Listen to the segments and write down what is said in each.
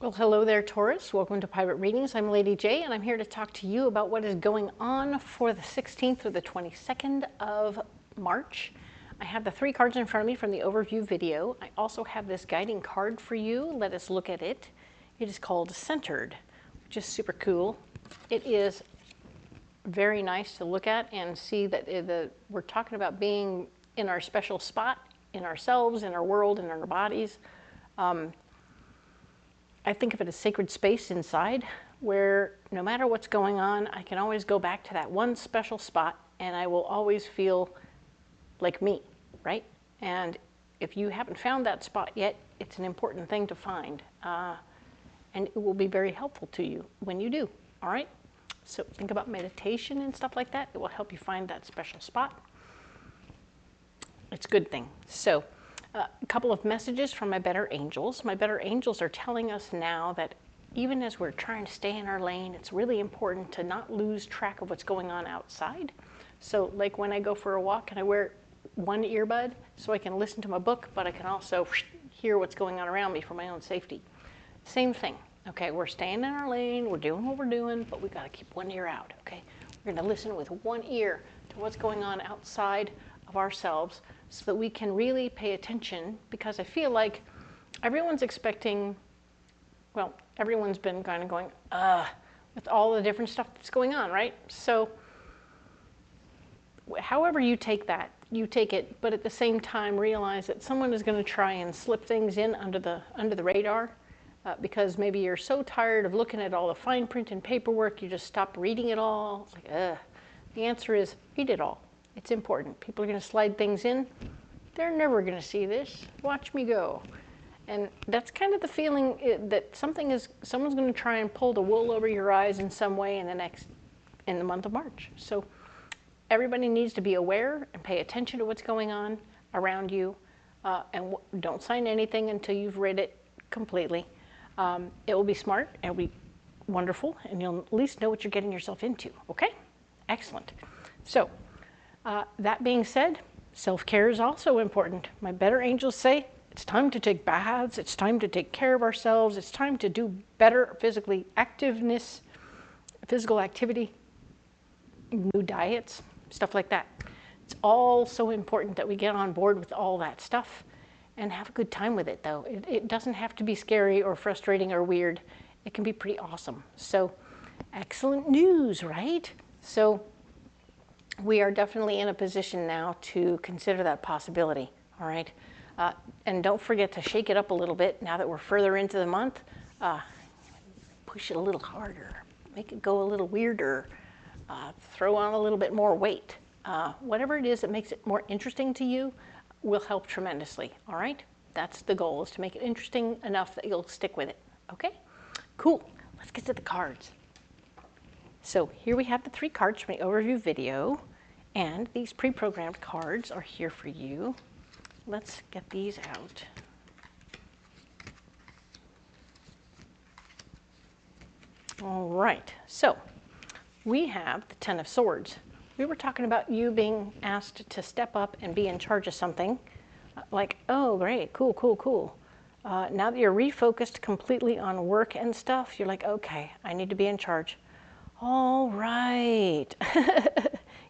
Well, hello there, Taurus. Welcome to Private Readings. I'm Lady J, and I'm here to talk to you about what is going on for the 16th through the 22nd of March. I have the 3 cards in front of me from the overview video. I also have this guiding card for you. Let us look at it. It is called Centered, which is super cool. It is very nice to look at and see that we're talking about being in our special spot, in ourselves, in our world, in our bodies. I think of it as sacred space inside where no matter what's going on, I can always go back to that one special spot and I will always feel like me, right? And if you haven't found that spot yet, it's an important thing to find. And it will be very helpful to you when you do, all right? So think about meditation and stuff like that. It will help you find that special spot. It's a good thing. So a couple of messages from my better angels. My better angels are telling us now that even as we're trying to stay in our lane, it's really important to not lose track of what's going on outside. So like when I go for a walk and I wear one earbud so I can listen to my book, but I can also hear what's going on around me for my own safety. Same thing. Okay, we're staying in our lane, we're doing what we're doing, but we got to keep one ear out, okay? We're going to listen with one ear to what's going on outside of ourselves so that we can really pay attention, because I feel like everyone's expecting, well, everyone's been kind of going, with all the different stuff that's going on, right? So however you take that, you take it, but at the same time realize that someone is going to try and slip things in under the radar. Because maybe you're so tired of looking at all the fine print and paperwork, you just stop reading it all. It's like, The answer is read it all. It's important. People are going to slide things in. They're never going to see this. Watch me go. And that's kind of the feeling that someone's going to try and pull the wool over your eyes in some way in the month of March. So everybody needs to be aware and pay attention to what's going on around you. And don't sign anything until you've read it completely. It will be smart, and it'll be wonderful, and you'll at least know what you're getting yourself into, okay? Excellent. So, that being said, self-care is also important. My better angels say it's time to take baths, it's time to take care of ourselves, it's time to do better physical activity, new diets, stuff like that. It's all so important that we get on board with all that stuff. And have a good time with it, though. It doesn't have to be scary or frustrating or weird. It can be pretty awesome. So, excellent news, right? So, we are definitely in a position now to consider that possibility, all right? And don't forget to shake it up a little bit now that we're further into the month. Push it a little harder. Make it go a little weirder. Throw on a little bit more weight. Whatever it is that makes it more interesting to you will help tremendously, all right? That's the goal, is to make it interesting enough that you'll stick with it, okay? Cool, let's get to the cards. So here we have the 3 cards from the overview video, and these pre-programmed cards are here for you. Let's get these out. All right, so we have the 10 of Swords. We were talking about you being asked to step up and be in charge of something. Like, oh, great, cool, cool, cool. Now that you're refocused completely on work and stuff, you're like, okay, I need to be in charge. All right.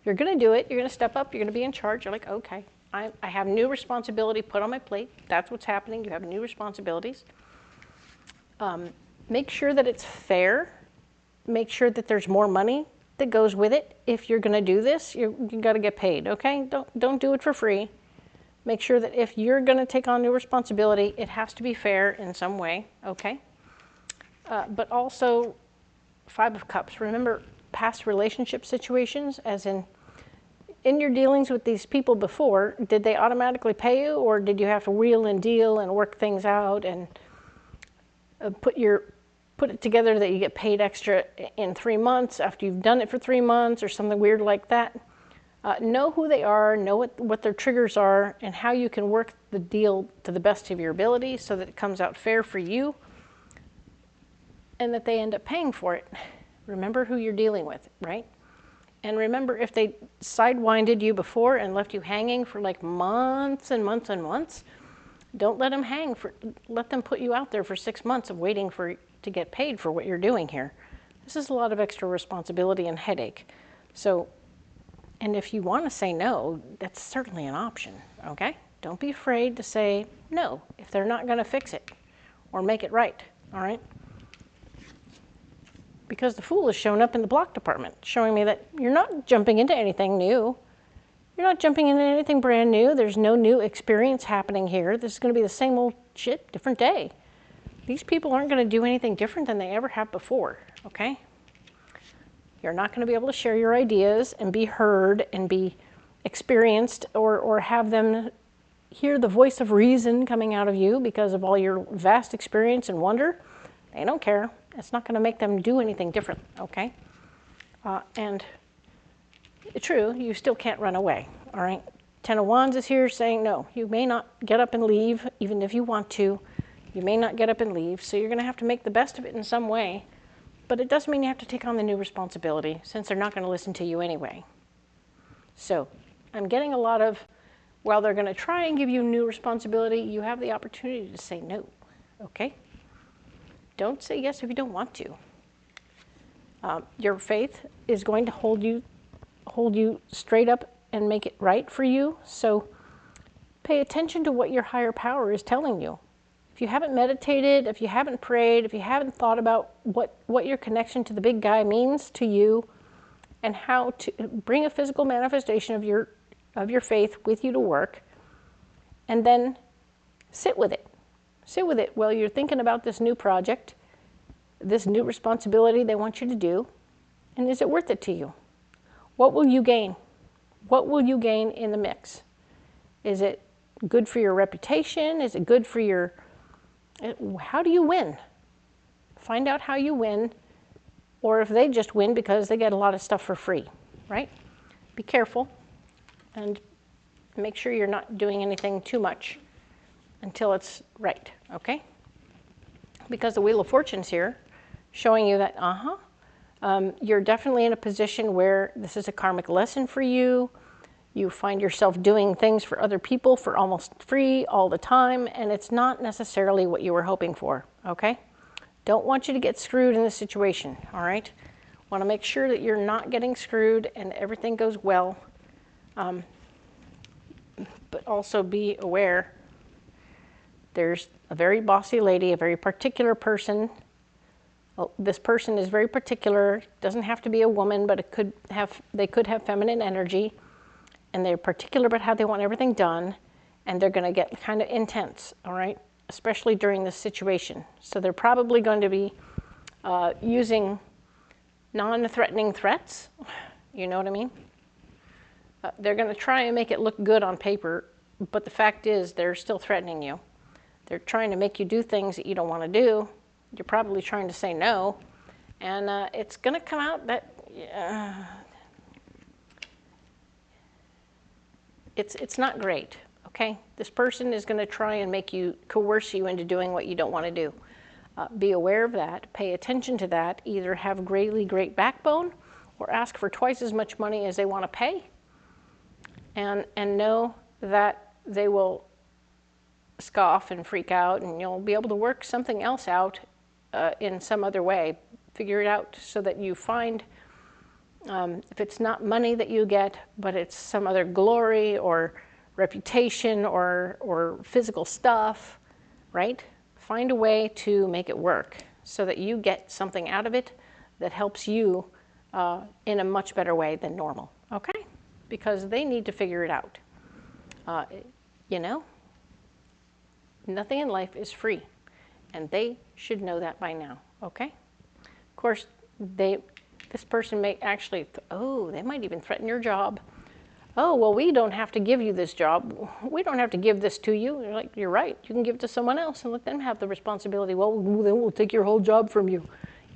You're going to do it. You're going to step up. You're going to be in charge. You're like, okay, I have new responsibility put on my plate. That's what's happening. You have new responsibilities. Make sure that it's fair. Make sure that there's more money that goes with it. If you're going to do this, you got to get paid, okay? Don't do it for free. Make sure that if you're going to take on new responsibility, it has to be fair in some way, okay? But also, 5 of Cups. Remember past relationship situations, as in your dealings with these people before, did they automatically pay you, or did you have to wheel and deal and work things out and put it together that you get paid extra in 3 months after you've done it for 3 months or something weird like that? Know who they are, know what their triggers are, and how you can work the deal to the best of your ability so that it comes out fair for you and that they end up paying for it. Remember who you're dealing with, right? And remember, if they sidewinded you before and left you hanging for like months and months and months, Don't let them let them put you out there for 6 months of waiting to get paid for what you're doing here. This is a lot of extra responsibility and headache. So, and if you want to say no, that's certainly an option, okay? Don't be afraid to say no if they're not going to fix it or make it right, all right? Because the Fool has shown up in the block department, showing me that you're not jumping into anything new. You're not jumping into anything brand new. There's no new experience happening here. This is going to be the same old shit, different day. These people aren't going to do anything different than they ever have before, okay? You're not going to be able to share your ideas and be heard and be experienced or have them hear the voice of reason coming out of you because of all your vast experience and wonder. They don't care. It's not going to make them do anything different, okay? And true, you still can't run away, all right? Ten of Wands is here saying, no, you may not get up and leave, even if you want to. You may not get up and leave, so you're going to have to make the best of it in some way. But it doesn't mean you have to take on the new responsibility, since they're not going to listen to you anyway. So I'm getting a lot of, while they're going to try and give you new responsibility, you have the opportunity to say no, okay? Don't say yes if you don't want to. Your faith is going to hold you straight up and make it right for you. So pay attention to what your higher power is telling you. If you haven't meditated, if you haven't prayed, if you haven't thought about what your connection to the big guy means to you and how to bring a physical manifestation of your faith with you to work, and then sit with it. Sit with it while you're thinking about this new project, this new responsibility they want you to do, and is it worth it to you? What will you gain? What will you gain in the mix? Is it good for your reputation? Is it good for your... How do you win? Find out how you win, or if they just win because they get a lot of stuff for free, right? Be careful and make sure you're not doing anything too much until it's right, okay? Because the Wheel of Fortune's here, showing you that, you're definitely in a position where this is a karmic lesson for you. You find yourself doing things for other people for almost free all the time, and it's not necessarily what you were hoping for, okay? Don't want you to get screwed in this situation, all right? Want to make sure that you're not getting screwed and everything goes well, but also be aware there's a very bossy lady, a very particular person. Well, this person is very particular. Doesn't have to be a woman, but they could have feminine energy. And they're particular about how they want everything done, and they're going to get kind of intense, all right, especially during this situation. So they're probably going to be using non-threatening threats, you know what I mean? They're going to try and make it look good on paper, but the fact is they're still threatening you. They're trying to make you do things that you don't want to do. You're probably trying to say no, and it's going to come out that... It's not great, okay? This person is going to try and coerce you into doing what you don't want to do. Be aware of that. Pay attention to that. Either have great backbone or ask for twice as much money as they want to pay. And know that they will scoff and freak out, and you'll be able to work something else out in some other way. Figure it out so that you find... if it's not money that you get, but it's some other glory or reputation or physical stuff, right? Find a way to make it work so that you get something out of it that helps you in a much better way than normal, okay? Because they need to figure it out. You know, nothing in life is free, and they should know that by now, okay? Of course, this person may actually, they might even threaten your job. Oh, well, we don't have to give you this job. We don't have to give this to you. You're like, you're right. You can give it to someone else and let them have the responsibility. Well, then we'll take your whole job from you.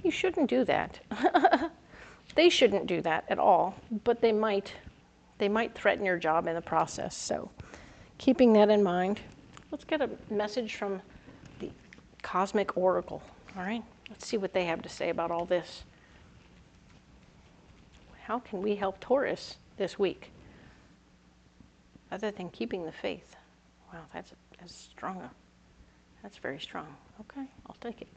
You shouldn't do that. They shouldn't do that at all, but they might threaten your job in the process. So keeping that in mind, let's get a message from the Cosmic Oracle, all right? Let's see what they have to say about all this. How can we help Taurus this week? Other than keeping the faith. Wow, that's as strong. That's very strong. Okay, I'll take it.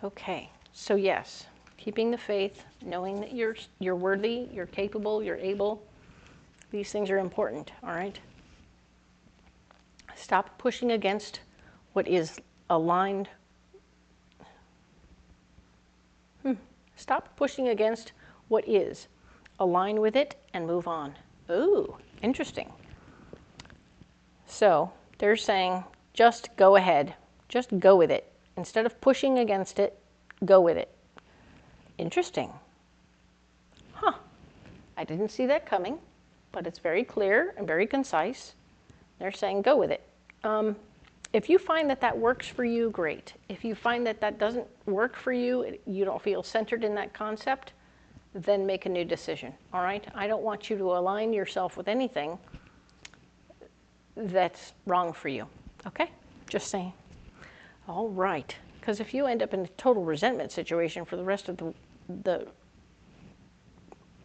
Okay, so yes, keeping the faith, knowing that you're worthy, you're capable, you're able. These things are important, all right? Stop pushing against what is aligned. Stop pushing against what is. Align with it and move on. Ooh, interesting. So they're saying, just go ahead. Just go with it. Instead of pushing against it, go with it. Interesting. Huh. I didn't see that coming, but it's very clear and very concise. They're saying, go with it. If you find that that works for you, great. If you find that that doesn't work for you, you don't feel centered in that concept, then make a new decision, all right? I don't want you to align yourself with anything that's wrong for you, okay? Just saying. All right, because if you end up in a total resentment situation for the rest of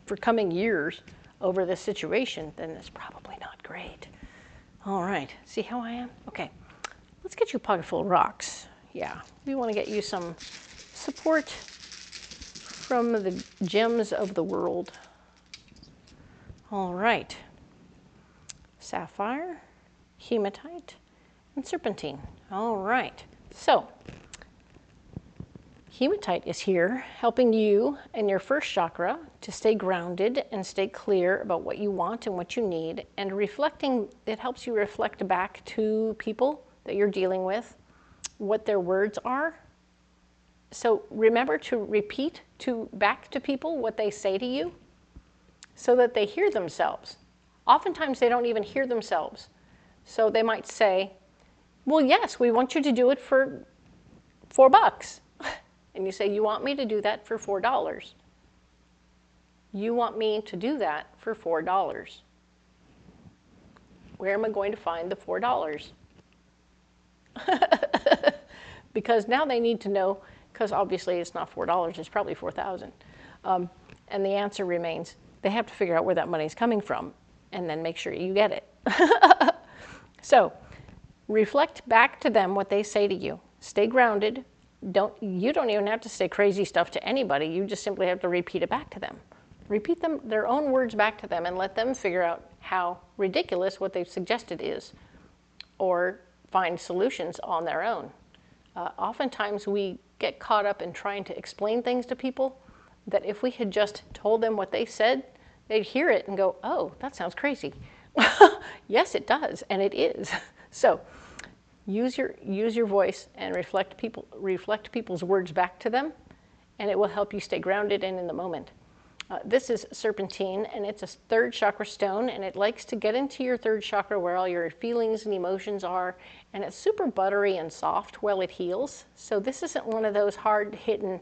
for coming years over this situation, then it's probably not great. All right, see how I am? Okay. Let's get you a pocket full of rocks. Yeah, we want to get you some support from the gems of the world. All right. Sapphire, hematite, and serpentine. All right. So, hematite is here helping you and your first chakra to stay grounded and stay clear about what you want and what you need. And reflecting, it helps you reflect back to people that you're dealing with, what their words are. So remember to repeat back to people what they say to you so that they hear themselves. Oftentimes they don't even hear themselves. So they might say, well, yes, we want you to do it for $4. And you say, you want me to do that for $4. You want me to do that for $4. Where am I going to find the $4? Because now they need to know, because obviously it's not $4, it's probably $4,000. And the answer remains, they have to figure out where that money's coming from and then make sure you get it. So reflect back to them what they say to you. Stay grounded. You don't even have to say crazy stuff to anybody. You just simply have to repeat it back to them. Repeat their own words back to them and let them figure out how ridiculous what they've suggested is, or find solutions on their own. Oftentimes we get caught up in trying to explain things to people that if we had just told them what they said, they'd hear it and go, oh, that sounds crazy. Yes, it does, and it is. So use your voice and reflect people's words back to them, and it will help you stay grounded and in the moment. This is serpentine, and it's a third chakra stone, and it likes to get into your third chakra where all your feelings and emotions are, and it's super buttery and soft while it heals. So this isn't one of those hard-hitting,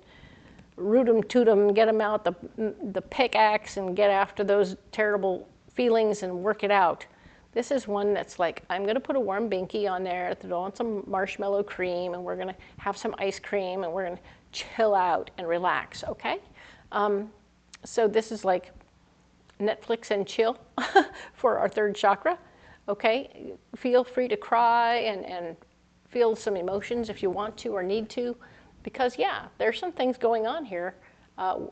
root 'em, toot 'em, get them out the pickaxe and get after those terrible feelings and work it out. This is one that's like, I'm going to put a warm binky on there, throw on some marshmallow cream, and we're going to have some ice cream, and we're going to chill out and relax, okay? So this is like Netflix and chill for our third chakra, okay? Feel free to cry and feel some emotions if you want to or need to, because yeah, there's some things going on here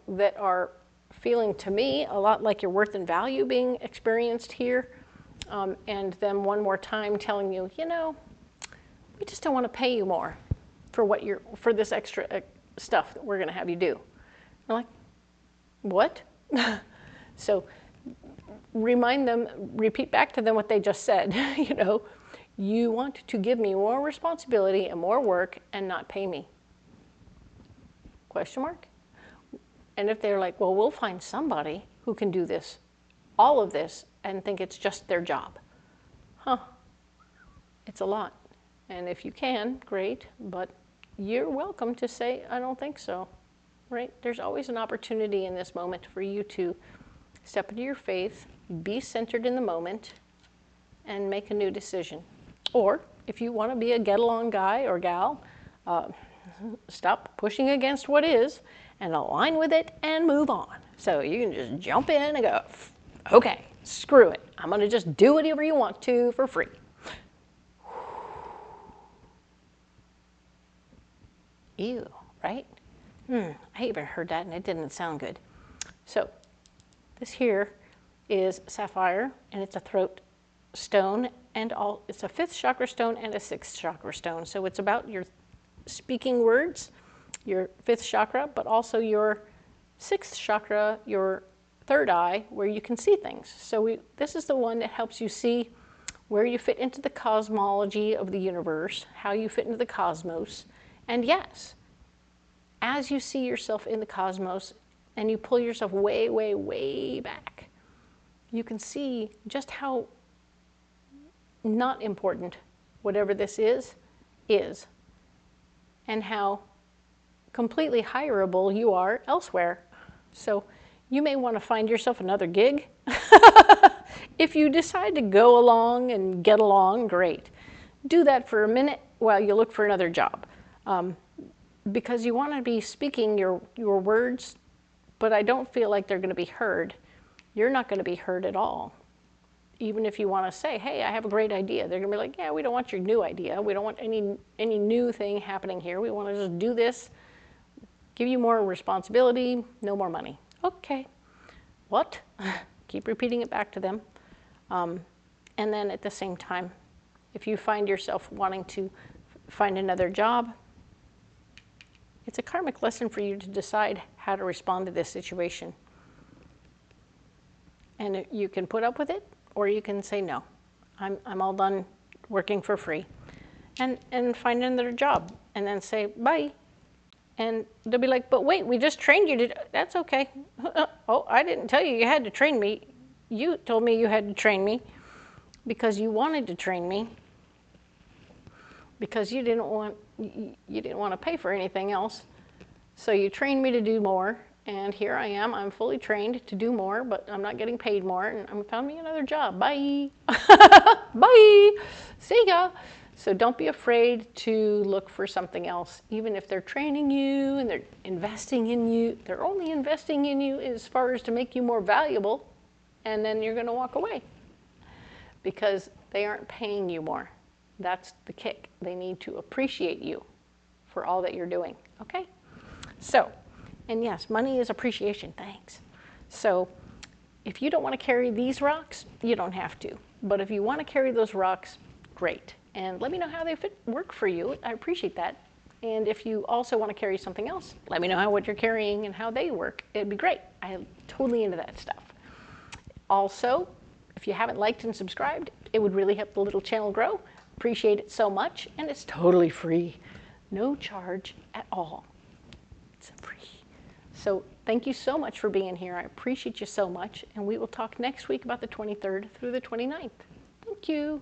that are feeling to me a lot like your worth and value being experienced here, and then one more time telling you, you know, we just don't want to pay you more for this extra stuff that we're going to have you do. I'm like, what? So remind them, repeat back to them what they just said. You know, you want to give me more responsibility and more work and not pay me? Question mark? And if they're like, well, we'll find somebody who can do this, all of this, and think it's just their job. Huh. It's a lot. And if you can, great, but you're welcome to say, I don't think so. Right? There's always an opportunity in this moment for you to step into your faith, be centered in the moment, and make a new decision. Or if you want to be a get-along guy or gal, stop pushing against what is and align with it and move on. So you can just jump in and go, okay, screw it. I'm going to just do whatever you want to for free. Ew, right? I even heard that and it didn't sound good. So this here is sapphire, and it's a throat stone, and it's a 5th chakra stone and a 6th chakra stone. So it's about your speaking words, your 5th chakra, but also your 6th chakra, your 3rd eye, where you can see things. So this is the one that helps you see where you fit into the cosmology of the universe, how you fit into the cosmos. And yes, as you see yourself in the cosmos and you pull yourself way, way, way back, you can see just how not important whatever this is, and how completely hireable you are elsewhere. So you may want to find yourself another gig. If you decide to go along and get along, great. Do that for a minute while you look for another job. Because you want to be speaking your words, but I don't feel like they're going to be heard. You're not going to be heard at all. Even if you want to say, hey, I have a great idea, they're going to be like, yeah, we don't want your new idea. We don't want any new thing happening here. We want to just do this, give you more responsibility, no more money. Okay. What? Keep repeating it back to them. And then at the same time, if you find yourself wanting to find another job, it's a karmic lesson for you to decide how to respond to this situation. And you can put up with it, or you can say, no, I'm all done working for free. And find another job, and then say, bye. And they'll be like, but wait, we just trained you to, that's okay. Oh, I didn't tell you you had to train me. You told me you had to train me because you wanted to train me, because you didn't want to pay for anything else. So you trained me to do more, and here I am. I'm fully trained to do more, but I'm not getting paid more, and I found me another job. Bye. Bye. See ya. So don't be afraid to look for something else, even if they're training you and they're investing in you. They're only investing in you as far as to make you more valuable, and then you're going to walk away because they aren't paying you more. That's the kick. They need to appreciate you for all that you're doing, okay? So, and yes, money is appreciation, thanks. So if you don't want to carry these rocks, you don't have to. But if you want to carry those rocks, great. And let me know how they work for you. I appreciate that. And if you also want to carry something else, let me know what you're carrying and how they work. It'd be great. I'm totally into that stuff. Also, if you haven't liked and subscribed, it would really help the little channel grow. Appreciate it so much, and it's totally free. No charge at all. It's free. So thank you so much for being here. I appreciate you so much, and we will talk next week about the 23rd through the 29th. Thank you.